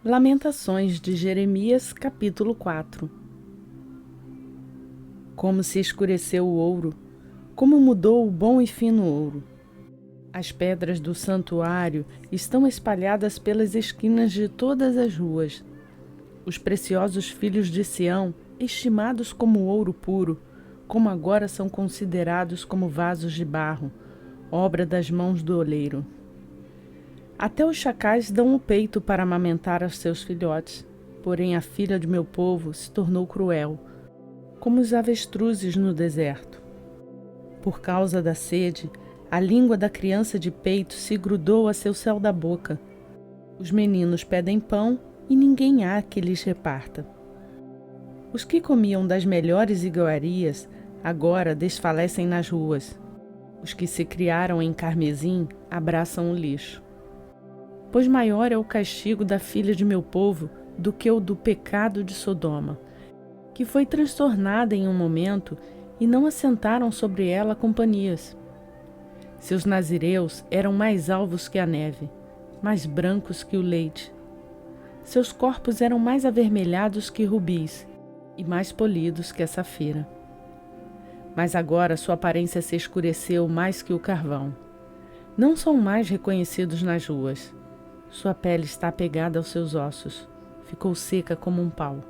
Lamentações de Jeremias, capítulo 4. Como se escureceu o ouro, como mudou o bom e fino ouro. As pedras do santuário estão espalhadas pelas esquinas de todas as ruas. Os preciosos filhos de Sião, estimados como ouro puro, como agora são considerados como vasos de barro, obra das mãos do oleiro. Até os chacais dão o peito para amamentar aos seus filhotes, porém a filha de meu povo se tornou cruel, como os avestruzes no deserto. Por causa da sede, a língua da criança de peito se grudou a seu céu da boca. Os meninos pedem pão e ninguém há que lhes reparta. Os que comiam das melhores iguarias agora desfalecem nas ruas. Os que se criaram em carmesim abraçam o lixo. Pois maior é o castigo da filha de meu povo do que o do pecado de Sodoma, que foi transtornada em um momento e não assentaram sobre ela companhias. Seus nazireus eram mais alvos que a neve, mais brancos que o leite. Seus corpos eram mais avermelhados que rubis e mais polidos que a safira. Mas agora sua aparência se escureceu mais que o carvão. Não são mais reconhecidos nas ruas. Sua pele está apegada aos seus ossos, ficou seca como um pau.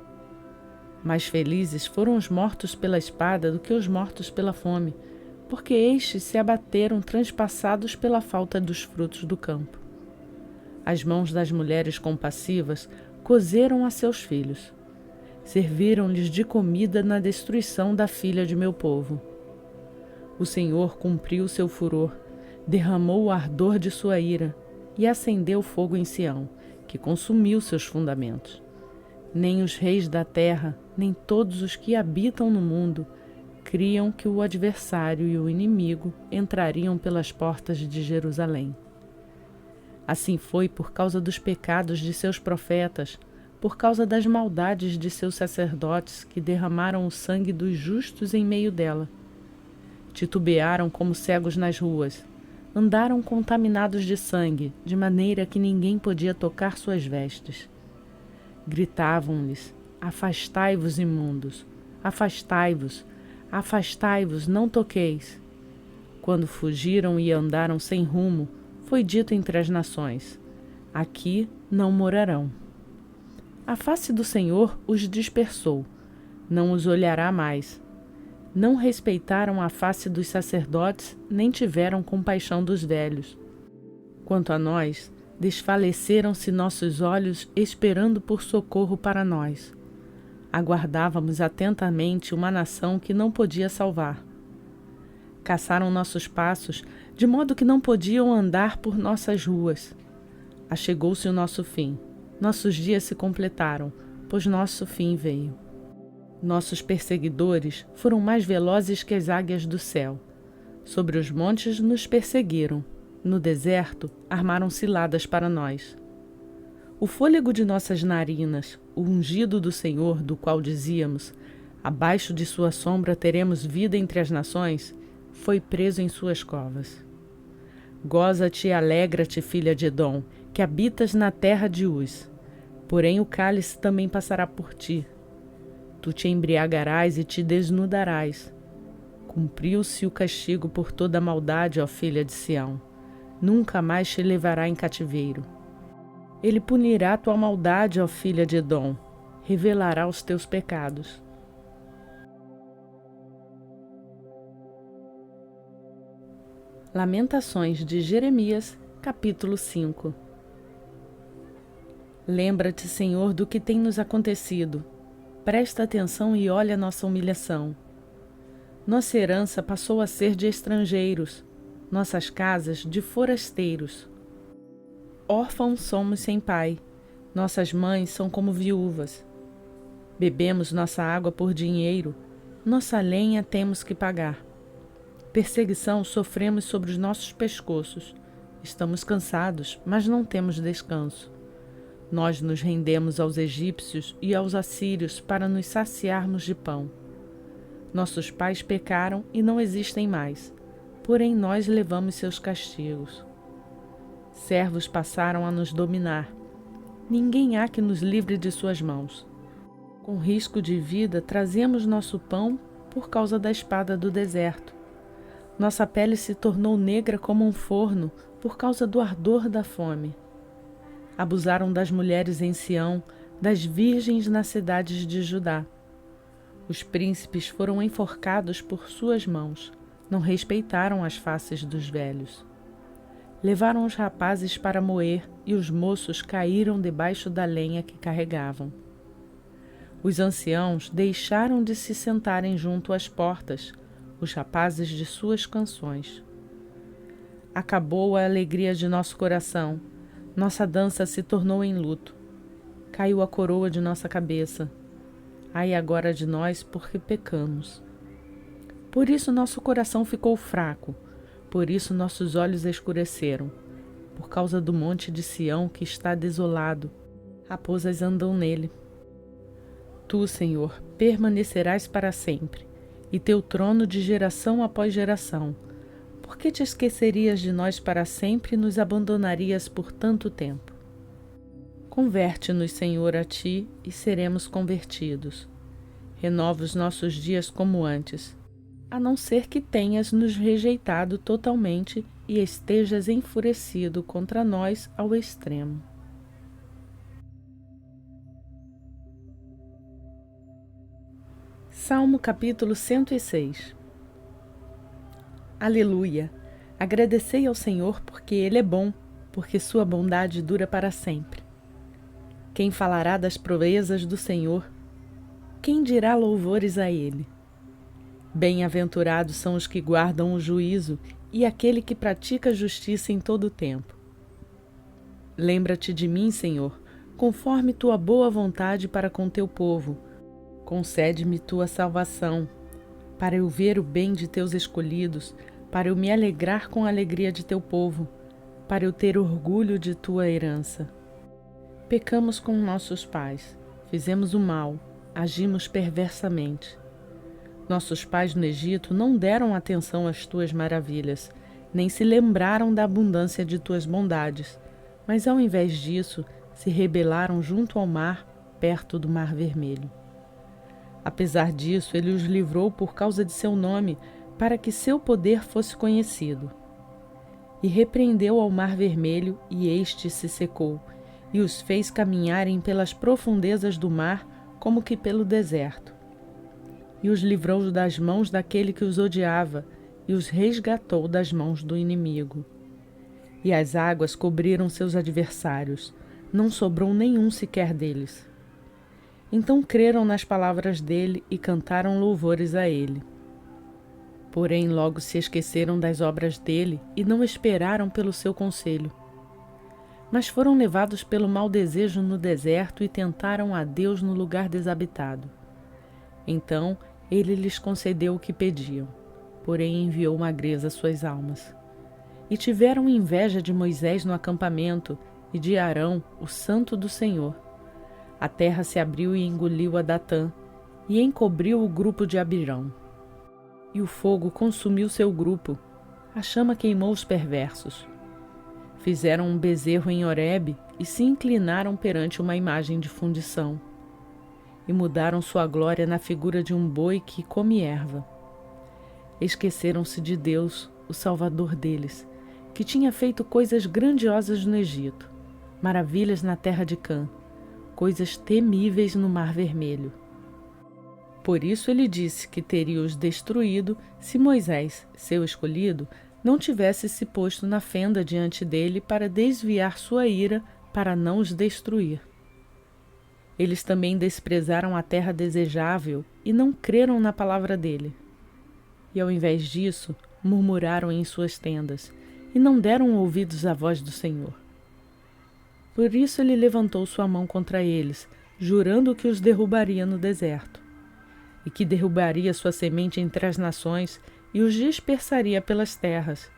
Mais felizes foram os mortos pela espada do que os mortos pela fome, porque estes se abateram transpassados pela falta dos frutos do campo. As mãos das mulheres compassivas cozeram a seus filhos. Serviram-lhes de comida na destruição da filha de meu povo. O Senhor cumpriu seu furor, derramou o ardor de sua ira, e acendeu fogo em Sião, que consumiu seus fundamentos. Nem os reis da terra, nem todos os que habitam no mundo, criam que o adversário e o inimigo entrariam pelas portas de Jerusalém. Assim foi por causa dos pecados de seus profetas, por causa das maldades de seus sacerdotes que derramaram o sangue dos justos em meio dela. Titubearam como cegos nas ruas, andaram contaminados de sangue, de maneira que ninguém podia tocar suas vestes. Gritavam-lhes: afastai-vos, imundos, afastai-vos, afastai-vos, não toqueis. Quando fugiram e andaram sem rumo, foi dito entre as nações: aqui não morarão. A face do Senhor os dispersou, não os olhará mais. Não respeitaram a face dos sacerdotes, nem tiveram compaixão dos velhos. Quanto a nós, desfaleceram-se nossos olhos esperando por socorro para nós. Aguardávamos atentamente uma nação que não podia salvar. Caçaram nossos passos, de modo que não podiam andar por nossas ruas. Achegou-se o nosso fim. Nossos dias se completaram, pois nosso fim veio. Nossos perseguidores foram mais velozes que as águias do céu. Sobre os montes nos perseguiram. No deserto, armaram ciladas para nós. O fôlego de nossas narinas, o ungido do Senhor, do qual dizíamos: abaixo de sua sombra teremos vida entre as nações, foi preso em suas covas. Goza-te e alegra-te, filha de Edom, que habitas na terra de Uz. Porém o cálice também passará por ti. Tu te embriagarás e te desnudarás. Cumpriu-se o castigo por toda a maldade, ó filha de Sião. Nunca mais te levará em cativeiro. Ele punirá tua maldade, ó filha de Edom. Revelará os teus pecados. Lamentações de Jeremias, capítulo 5. Lembra-te, Senhor, do que tem nos acontecido. Presta atenção e olha nossa humilhação. Nossa herança passou a ser de estrangeiros, nossas casas de forasteiros. Órfãos somos sem pai, nossas mães são como viúvas. Bebemos nossa água por dinheiro, nossa lenha temos que pagar. Perseguição sofremos sobre os nossos pescoços. Estamos cansados, mas não temos descanso. Nós nos rendemos aos egípcios e aos assírios para nos saciarmos de pão. Nossos pais pecaram e não existem mais, porém nós levamos seus castigos. Servos passaram a nos dominar. ninguém há que nos livre de suas mãos. Com risco de vida, trazemos nosso pão por causa da espada do deserto. Nossa pele se tornou negra como um forno por causa do ardor da fome. Abusaram das mulheres em Sião, das virgens nas cidades de Judá. Os príncipes foram enforcados por suas mãos, não respeitaram as faces dos velhos. Levaram os rapazes para moer e os moços caíram debaixo da lenha que carregavam. Os anciãos deixaram de se sentarem junto às portas, os rapazes de suas canções. Acabou a alegria de nosso coração, nossa dança se tornou em luto. Caiu a coroa de nossa cabeça. Ai agora de nós, porque pecamos. Por isso nosso coração ficou fraco, por isso nossos olhos escureceram, por causa do monte de Sião que está desolado, raposas andam nele. Tu, Senhor, permanecerás para sempre, e teu trono de geração após geração. Por que te esquecerias de nós para sempre e nos abandonarias por tanto tempo? Converte-nos, Senhor, a ti e seremos convertidos. Renova os nossos dias como antes, a não ser que tenhas nos rejeitado totalmente e estejas enfurecido contra nós ao extremo. Salmo capítulo 106. Aleluia! Agradecei ao Senhor porque Ele é bom, porque sua bondade dura para sempre. Quem falará das proezas do Senhor? Quem dirá louvores a Ele? Bem-aventurados são os que guardam o juízo e aquele que pratica a justiça em todo o tempo. Lembra-te de mim, Senhor, conforme tua boa vontade para com teu povo. Concede-me tua salvação, para eu ver o bem de teus escolhidos, para eu me alegrar com a alegria de teu povo, para eu ter orgulho de tua herança. Pecamos com nossos pais, fizemos o mal, agimos perversamente. Nossos pais no Egito não deram atenção às tuas maravilhas, nem se lembraram da abundância de tuas bondades, mas ao invés disso, se rebelaram junto ao mar, perto do Mar Vermelho. Apesar disso, ele os livrou por causa de seu nome, para que seu poder fosse conhecido. E repreendeu ao Mar Vermelho, e este se secou, e os fez caminharem pelas profundezas do mar, como que pelo deserto. E os livrou das mãos daquele que os odiava, e os resgatou das mãos do inimigo. E as águas cobriram seus adversários, não sobrou nenhum sequer deles. Então creram nas palavras dele e cantaram louvores a ele. Porém, logo se esqueceram das obras dele e não esperaram pelo seu conselho. Mas foram levados pelo mau desejo no deserto e tentaram a Deus no lugar desabitado. Então, ele lhes concedeu o que pediam, porém enviou magreza às suas almas. E tiveram inveja de Moisés no acampamento e de Arão, o santo do Senhor. A terra se abriu e engoliu a Datã, e encobriu o grupo de Abirão. E o fogo consumiu seu grupo, a chama queimou os perversos. Fizeram um bezerro em Horebe e se inclinaram perante uma imagem de fundição. E mudaram sua glória na figura de um boi que come erva. Esqueceram-se de Deus, o Salvador deles, que tinha feito coisas grandiosas no Egito, maravilhas na terra de Cã, coisas temíveis no Mar Vermelho. Por isso ele disse que teria-os destruído se Moisés, seu escolhido, não tivesse se posto na fenda diante dele para desviar sua ira, para não os destruir. Eles também desprezaram a terra desejável e não creram na palavra dele. E ao invés disso, murmuraram em suas tendas, e não deram ouvidos à voz do Senhor. Por isso ele levantou sua mão contra eles, jurando que os derrubaria no deserto, e que derrubaria sua semente entre as nações e os dispersaria pelas terras.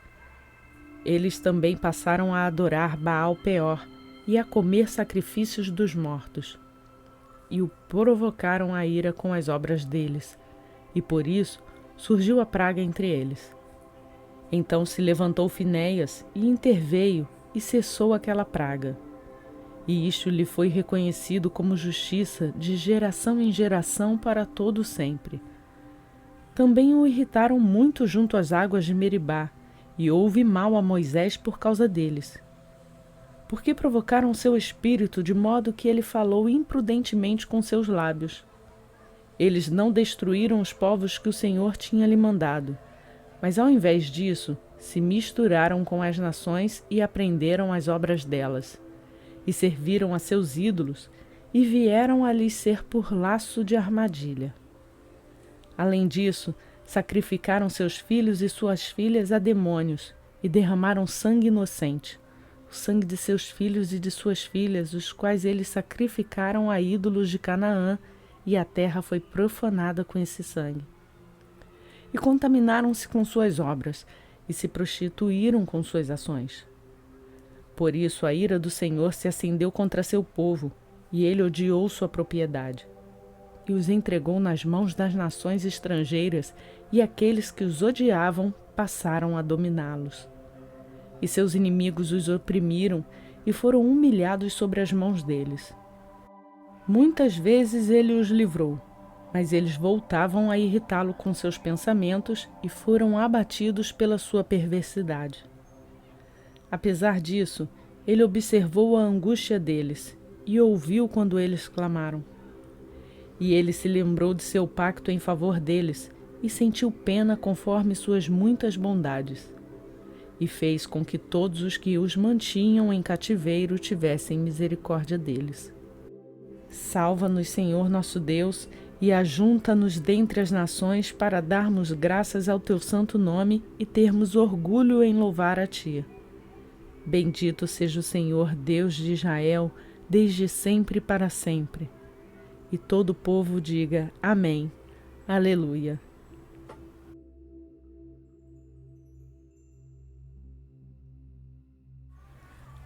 Eles também passaram a adorar Baal-Peor e a comer sacrifícios dos mortos, e o provocaram a ira com as obras deles, e por isso surgiu a praga entre eles. Então se levantou Finéias e interveio e cessou aquela praga. e isto lhe foi reconhecido como justiça de geração em geração para todo sempre. Também o irritaram muito junto às águas de Meribá, e houve mal a Moisés por causa deles. Porque provocaram seu espírito de modo que ele falou imprudentemente com seus lábios. Eles não destruíram os povos que o Senhor tinha lhe mandado, mas ao invés disso, se misturaram com as nações e aprenderam as obras delas, e serviram a seus ídolos, e vieram a lhes ser por laço de armadilha. Além disso, sacrificaram seus filhos e suas filhas a demônios, e derramaram sangue inocente, o sangue de seus filhos e de suas filhas, os quais eles sacrificaram a ídolos de Canaã, e a terra foi profanada com esse sangue. E contaminaram-se com suas obras, e se prostituíram com suas ações. Por isso a ira do Senhor se acendeu contra seu povo, e ele odiou sua propriedade. E os entregou nas mãos das nações estrangeiras, e aqueles que os odiavam passaram a dominá-los. E seus inimigos os oprimiram, e foram humilhados sobre as mãos deles. Muitas vezes ele os livrou, mas eles voltavam a irritá-lo com seus pensamentos e foram abatidos pela sua perversidade. Apesar disso, ele observou a angústia deles e ouviu quando eles clamaram. E ele se lembrou de seu pacto em favor deles e sentiu pena conforme suas muitas bondades. E fez com que todos os que os mantinham em cativeiro tivessem misericórdia deles. Salva-nos, Senhor nosso Deus, e ajunta-nos dentre as nações para darmos graças ao teu santo nome e termos orgulho em louvar a ti. Bendito seja o Senhor, Deus de Israel, desde sempre e para sempre. E todo o povo diga Amém. Aleluia.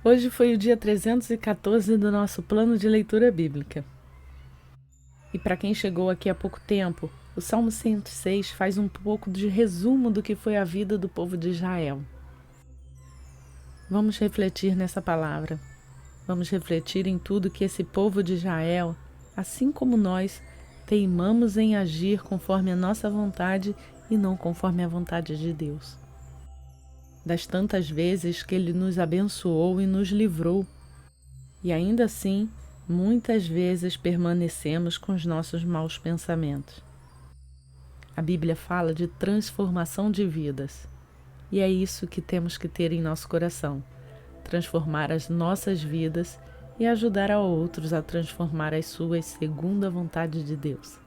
Hoje foi o dia 314 do nosso plano de leitura bíblica. E para quem chegou aqui há pouco tempo, o Salmo 106 faz um pouco de resumo do que foi a vida do povo de Israel. Vamos refletir nessa palavra. Vamos refletir em tudo que esse povo de Israel, assim como nós, teimamos em agir conforme a nossa vontade e não conforme a vontade de Deus. Das tantas vezes que Ele nos abençoou e nos livrou, e ainda assim, muitas vezes permanecemos com os nossos maus pensamentos. A Bíblia fala de transformação de vidas, e é isso que temos que ter em nosso coração, transformar as nossas vidas e ajudar a outros a transformar as suas segundo a vontade de Deus.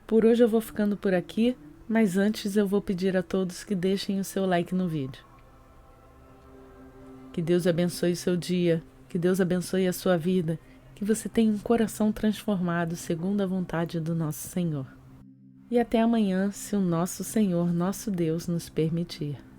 Por hoje eu vou ficando por aqui, mas antes eu vou pedir a todos que deixem o seu like no vídeo. Que Deus abençoe o seu dia, que Deus abençoe a sua vida, que você tenha um coração transformado segundo a vontade do nosso Senhor. E até amanhã, se o nosso Senhor, nosso Deus, nos permitir.